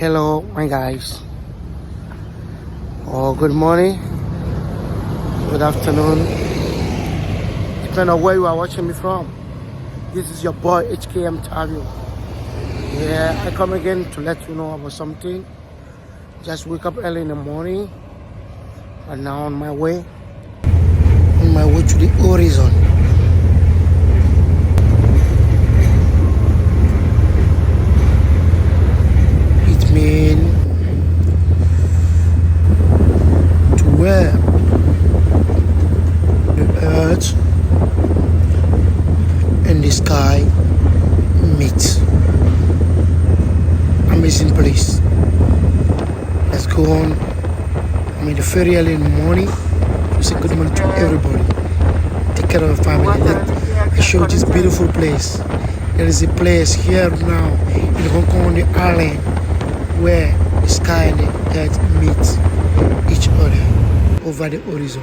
Hello, my guys. Good morning, good afternoon, depending on where you are watching me from. This is your boy HKM Tavio. Yeah, I come again to let you know about something. Just wake up early in the morning, and now on my way to the horizon. It means to where the earth and the sky meet. Amazing place. Let's go on. I'm in the ferry early in the morning to say good morning to everybody. Take care of the family. I show you this beautiful place. There is a place here now in Hong Kong on the island where the sky and the earth meet each other over the horizon.